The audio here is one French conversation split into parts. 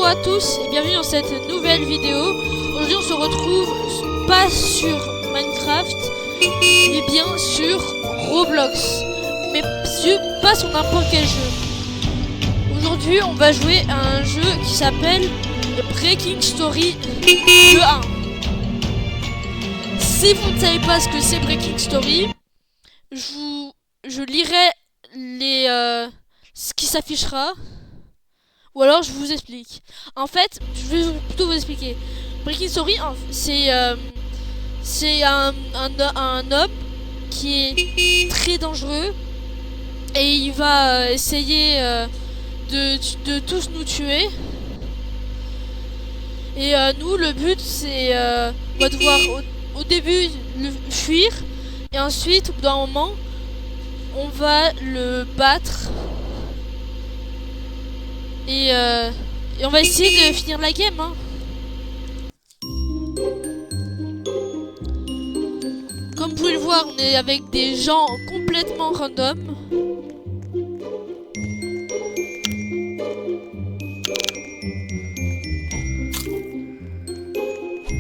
Bonjour à tous et bienvenue dans cette nouvelle vidéo. Aujourd'hui on se retrouve pas sur Minecraft mais bien sur Roblox, mais pas sur n'importe quel jeu. Aujourd'hui on va jouer à un jeu qui s'appelle Breaking Story 2.1. Si vous ne savez pas ce que c'est Breaking Story, je lirai ce qui s'affichera. Ou alors je vous explique. En fait, je vais plutôt vous expliquer. Breaking Story, c'est un homme qui est très dangereux et il va essayer de tous nous tuer. Et nous, le but, c'est on va devoir au début le fuir et ensuite, au bout d'un moment, on va le battre. Et on va essayer de finir la game, hein. Comme vous pouvez le voir, on est avec des gens complètement random.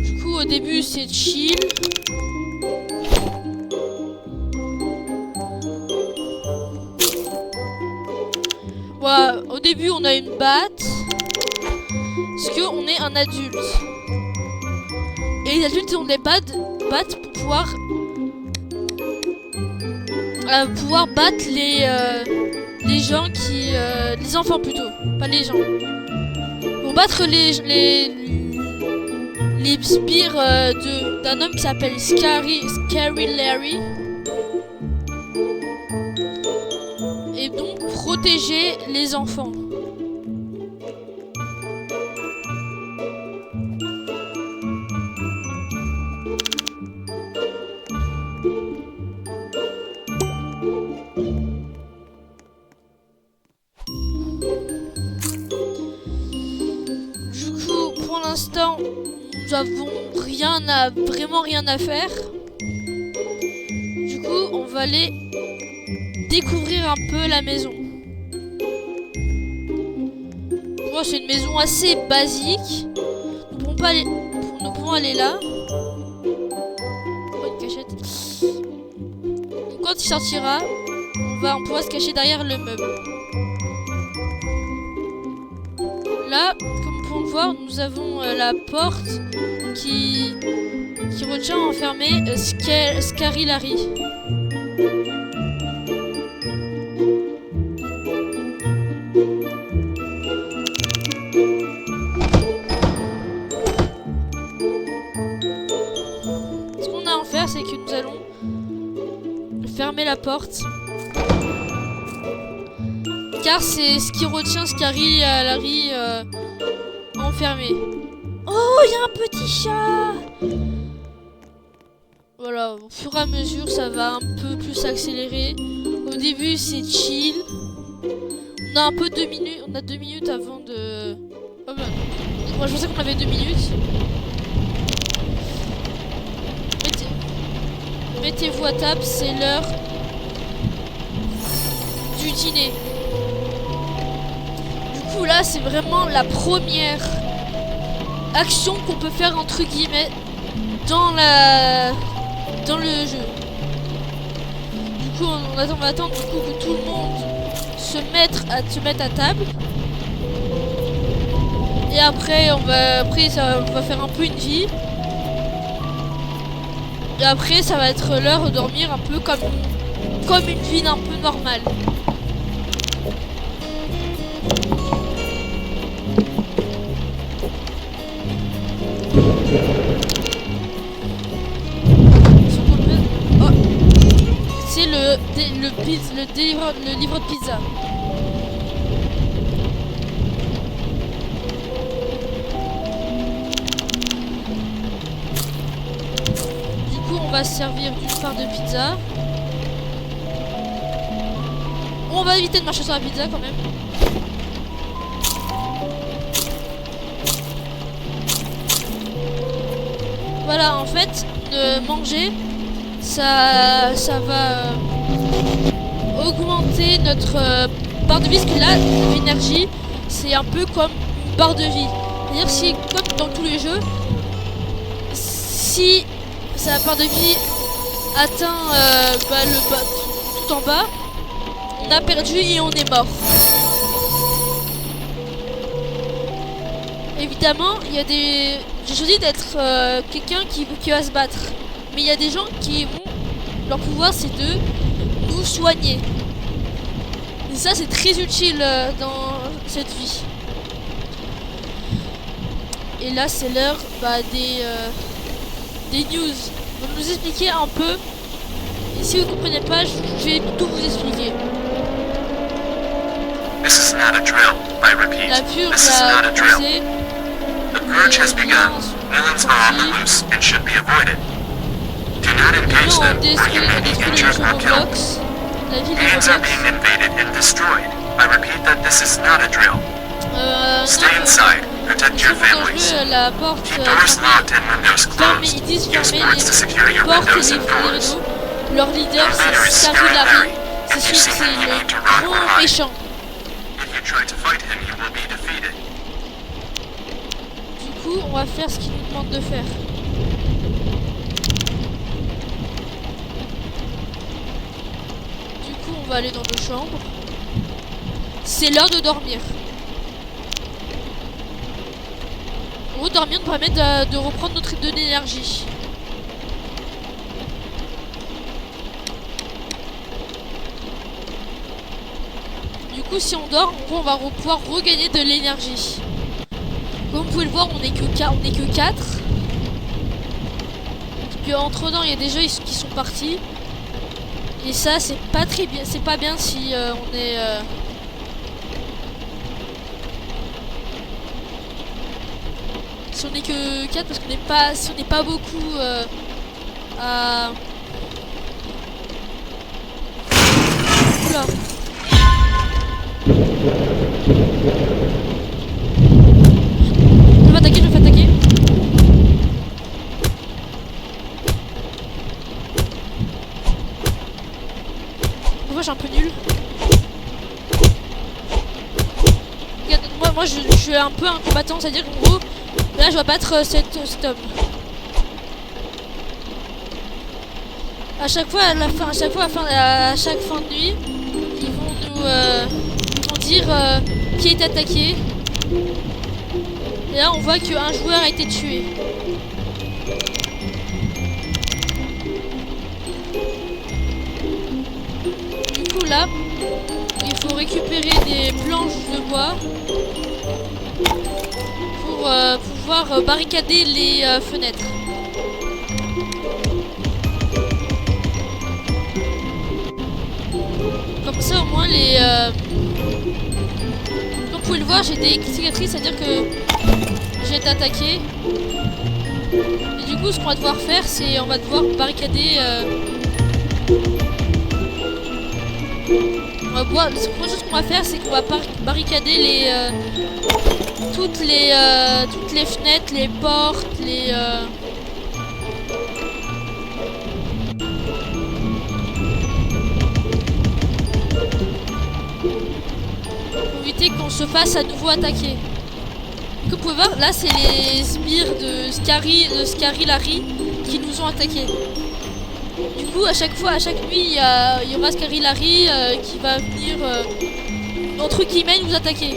Du coup, au début, c'est chill. Voilà, au début on a une batte parce qu'on est un adulte et les adultes ont des battes pour pouvoir battre les gens qui les enfants plutôt, pas les gens, pour battre les sbires d'un homme qui s'appelle Scary Larry. Et donc protéger les enfants. Du coup, pour l'instant, nous avons vraiment rien à faire. Du coup, on va aller découvrir un peu la maison. Bon, c'est une maison assez basique. Nous pouvons aller là. Oh, une cachette. Donc, quand il sortira, on pourra se cacher derrière le meuble. Là, comme vous pouvez le voir, nous avons la porte qui retient enfermé Scary Larry. C'est que nous allons fermer la porte car c'est ce qui retient Scary Larry enfermé. Oh, il y a un petit chat. Voilà, au fur et à mesure ça va un peu plus s'accélérer. Au début c'est chill. On a 2 minutes. On a 2 minutes avant de... Oh ben, moi je pensais qu'on avait 2 minutes. Mettez-vous à table, c'est l'heure du dîner. Du coup là c'est vraiment la première action qu'on peut faire entre guillemets dans le jeu. Du coup on va attendre du coup que tout le monde se mette à table. Et après on va faire un peu une vie. Et après ça va être l'heure de dormir un peu comme une vie un peu normale. Oh. C'est le livreur de pizza. On va se servir d'une part de pizza. On va éviter de marcher sur la pizza quand même. Voilà, en fait, manger, ça va augmenter notre barre de vie, parce que là, l'énergie, c'est un peu comme barre de vie. C'est-à-dire si, comme dans tous les jeux, si sa barre de vie atteint le bas, tout en bas, on a perdu et on est mort. Évidemment, il y a des... J'ai choisi d'être quelqu'un qui va se battre. Mais il y a des gens qui vont... Leur pouvoir, c'est de nous soigner. Et ça, c'est très utile dans cette vie. Et là, c'est l'heure des news. On va nous expliquer un peu. Et si vous ne comprenez pas, je vais tout vous expliquer. This is not a drill. I repeat, La purge this is not a a drill. commencé. The purge has begun. Villains are on the loose and should be avoided. Do not engage Non, on them, or you may be détruit injured or killed. Roblox. La ville de Games are Roblox. being invaded and destroyed. I repeat that this is not a drill. Stay inside. Protect your families. La porte Keep doors locked and windows fermée, closed. ils disent Use fermer boards to secure les your portes et windows les and doors. réseaux. Leur leader, Your leader is c'est Scary Scary Larry. Larry. C'est If celui you see c'est him, you le need to run or grand hide. méchant. If you try to fight him, you will be defeated. Du coup, on va faire ce qu'il nous demande de faire. Du coup, on va aller dans nos chambres. C'est l'heure de dormir. En gros, dormir nous permet de reprendre notre de l'énergie. Du coup, si on dort, en gros, on va pouvoir regagner de l'énergie. Comme vous pouvez le voir, on n'est que 4. Parce que entre temps, il y a des jeux qui sont partis. Et ça, c'est pas très bien. C'est pas bien si on est. Si on n'est que 4 parce qu'on n'est pas. Si on n'est pas beaucoup à. Oula. Je me fais attaquer. Moi, je suis un peu nul. Regarde, moi je suis un peu un combattant, c'est-à-dire qu'en gros, là, je dois battre cet homme. À chaque fois, à chaque fin de nuit, ils vont dire qui est attaqué. Et là, on voit qu'un joueur a été tué. Du coup, là, il faut récupérer des planches de bois pour pouvoir barricader les fenêtres. Comme ça, au moins, comme vous pouvez le voir, j'ai des cicatrices, c'est-à-dire que j'ai été attaqué. Et du coup, ce qu'on va devoir faire, c'est on va devoir barricader. La première chose qu'on va faire, c'est qu'on va barricader toutes les fenêtres, les portes, pour éviter qu'on se fasse à nouveau attaquer. Comme vous pouvez voir, là c'est les sbires de Scary Larry qui nous ont attaqués. Du coup, à chaque nuit, il y aura Scary Larry qui va venir entre guillemets nous attaquer.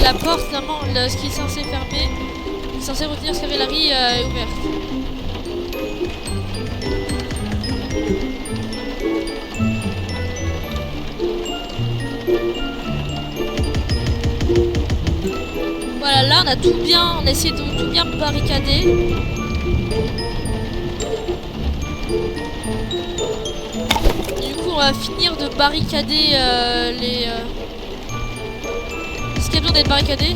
La porte, normalement, ce qui est censé fermer, censé retenir Scary Larry est ouverte. Voilà, là on a essayé de tout bien barricader. Du coup, on va finir de barricader Est-ce qu'il y a besoin d'être barricadé?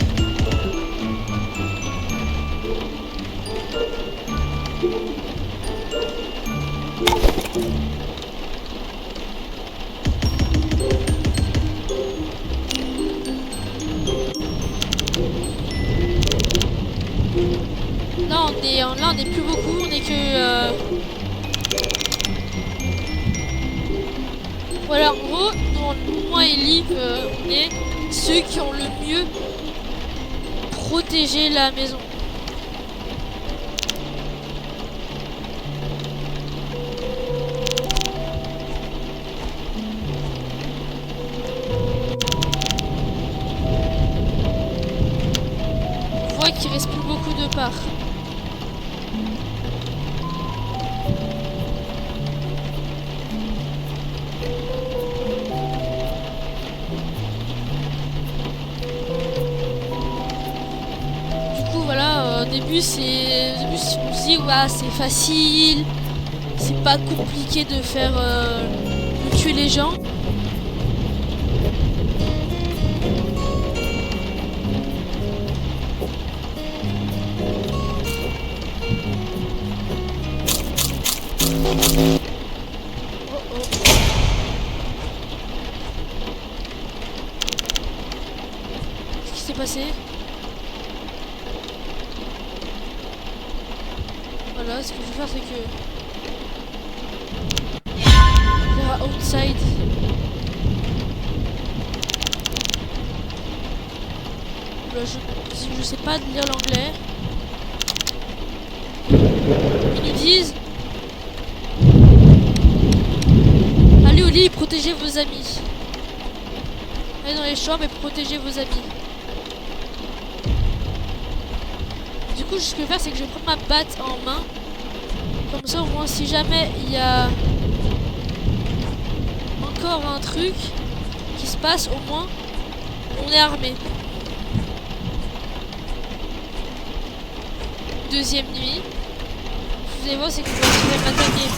on est plus beaucoup, on est que voilà, en gros, moi et Liv, on est ceux qui ont le mieux protégé la maison. On voit qu'il reste plus beaucoup de parts. Au début, on se dit ouais, c'est facile, c'est pas compliqué de faire de tuer les gens. Oh oh. Qu'est-ce qui s'est passé? Voilà, ce que je vais faire, c'est que on verra outside. Là, je sais pas lire l'anglais. Ils nous disent allez au lit, protégez vos amis. Allez dans les chambres et protégez vos amis. Du coup, ce que je vais faire, c'est que je vais prendre ma batte en main. Comme ça, au moins, si jamais il y a encore un truc qui se passe, au moins, on est armé. Deuxième nuit. Vous allez voir, c'est que je vais m'attaquer.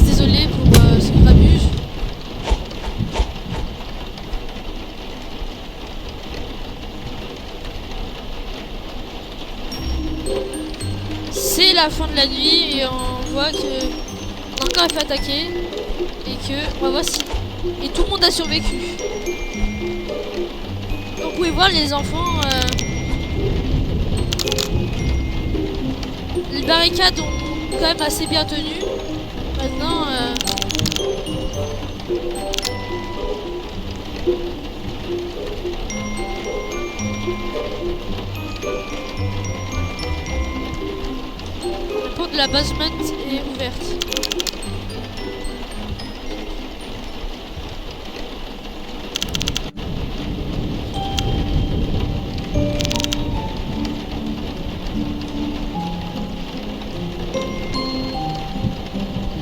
Désolé pour ce grabuge. C'est la fin de la nuit et on voit que on a encore fait attaquer et que on va voir si et tout le monde a survécu. Donc vous pouvez voir les enfants, les barricades ont quand même assez bien tenu. Maintenant la porte de la basement est ouverte.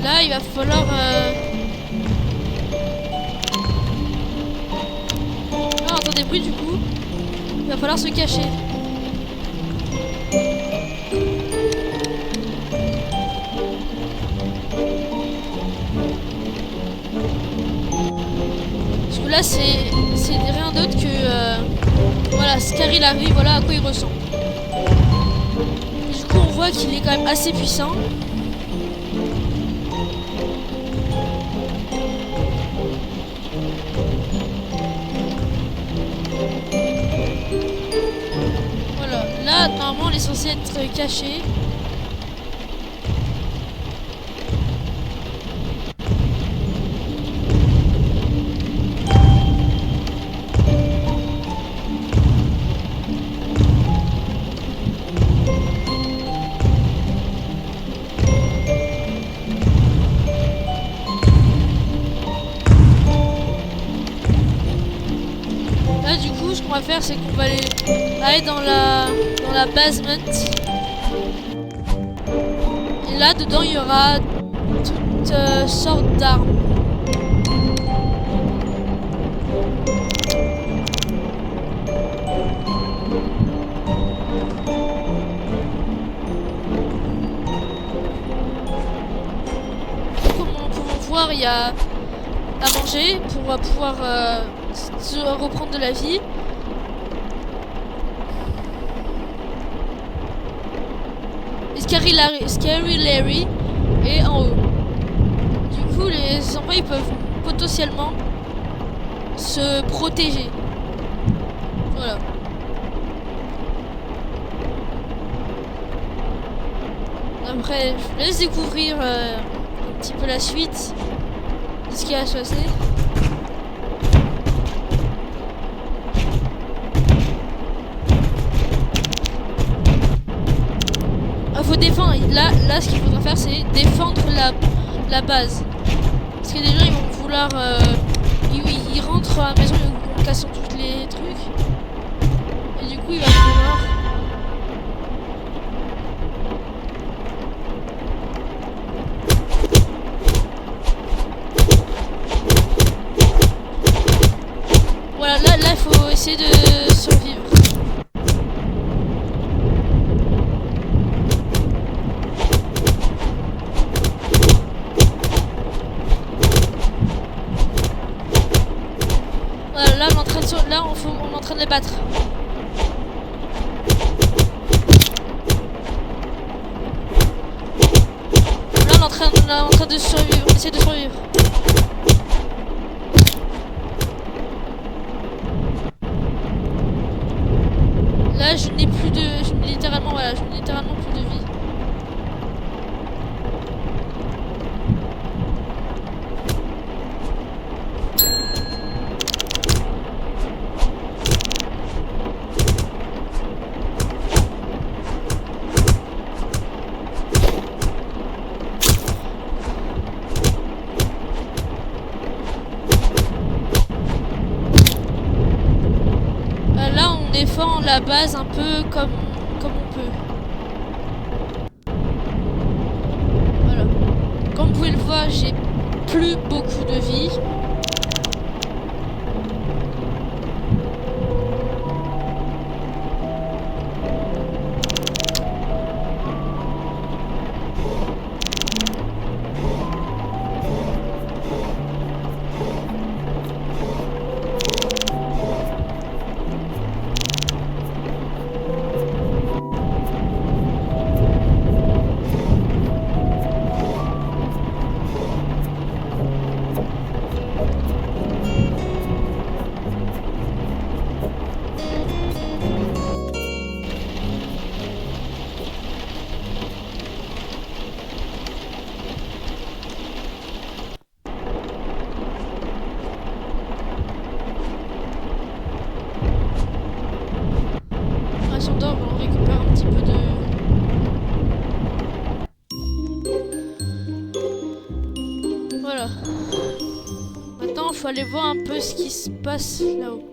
Là, il va falloir on entend des bruits du coup. Il va falloir se cacher. Parce que là, c'est rien d'autre que voilà, Scar il arrive, voilà à quoi il ressemble. Et du coup, on voit qu'il est quand même assez puissant. Voilà, là, normalement, il est censé être caché. Là, du coup, ce qu'on va faire, c'est qu'on va aller dans la basement. Et là, dedans, il y aura toutes sortes d'armes. Comme on peut voir, il y a à manger pour pouvoir reprendre de la vie. Scary Larry est en haut. Du coup, les employés peuvent potentiellement se protéger. Voilà. Après, je vous laisse découvrir un petit peu la suite de ce qu'il y a à se passer. Faut défendre. Là, ce qu'il faudra faire, c'est défendre la base. Parce que des gens, ils vont vouloir... ils rentrent à la maison en cassant tous les trucs. Et du coup, il va falloir... Voilà, là, il faut essayer de survivre. Voilà, là, on est en train de les battre. Là, on est en train de survivre. On essaie de survivre. Là, je n'ai littéralement plus de vie. Là, on défend la base un peu comme on peut. Voilà. Comme vous pouvez le voir, j'ai plus beaucoup de vie. On récupère un petit peu de... Voilà. Maintenant, il faut aller voir un peu ce qui se passe là-haut.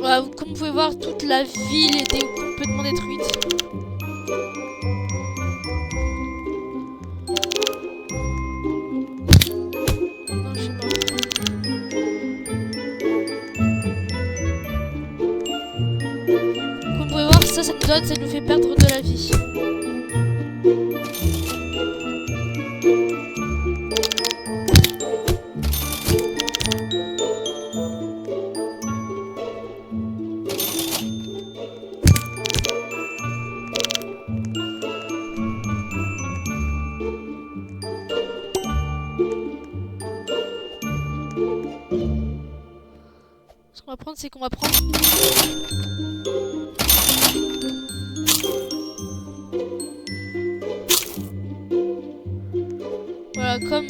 Voilà, comme vous pouvez voir, toute la ville était complètement détruite. Non, je suis mort. Comme vous pouvez voir, ça nous fait perdre de la vie. Ce qu'on va prendre, c'est qu'on va prendre... Voilà, comme...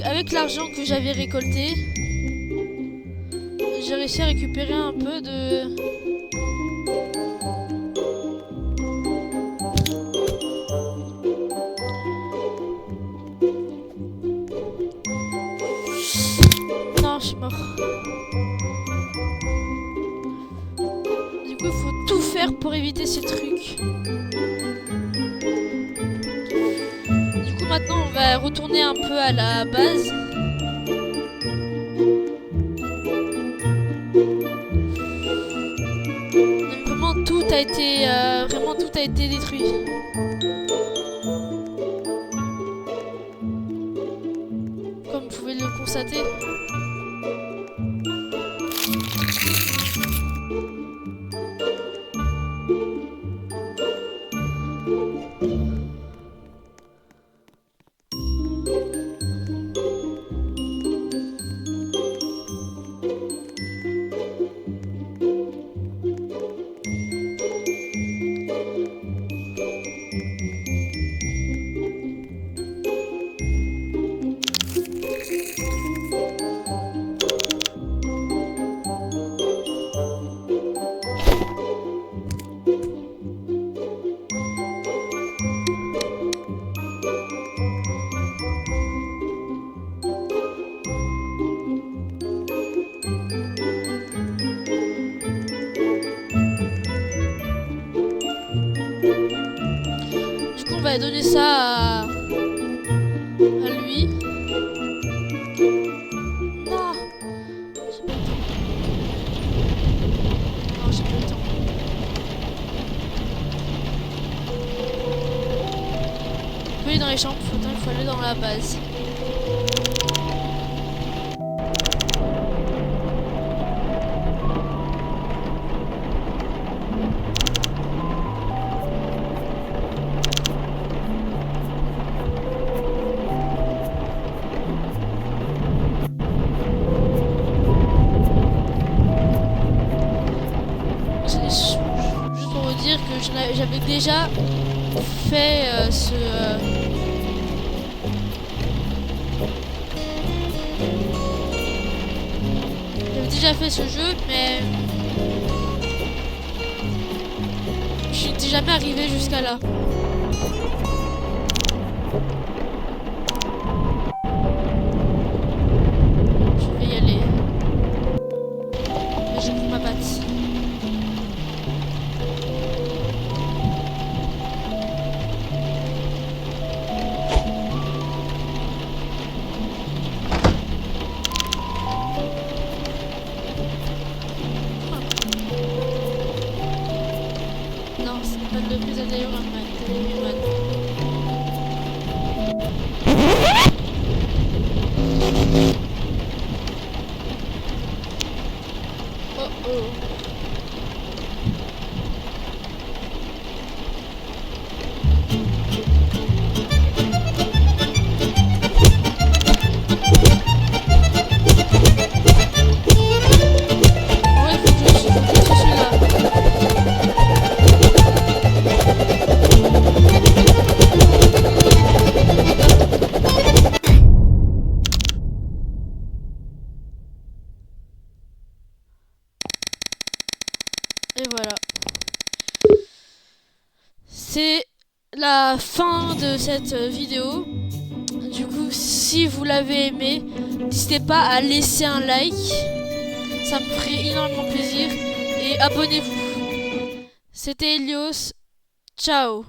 avec l'argent que j'avais récolté, j'ai réussi à récupérer un peu de... Non, je suis mort. Du coup, il faut tout faire pour éviter ces trucs. Du coup, maintenant, on va retourner un peu à la base. Vraiment, tout a été été détruit. Comme vous pouvez le constater. On va donner ça à lui. Non, j'ai pas le temps. Non, j'ai pas le temps. On peut aller dans les chambres, il faut aller dans la base. Que j'avais déjà fait j'avais déjà fait ce jeu, mais je n'étais jamais arrivé jusqu'à là. Je vais y aller. Mais je prends ma patte. Et voilà. C'est la fin de cette vidéo. Du coup, si vous l'avez aimé, n'hésitez pas à laisser un like. Ça me ferait énormément plaisir. Et abonnez-vous. C'était Helios. Ciao.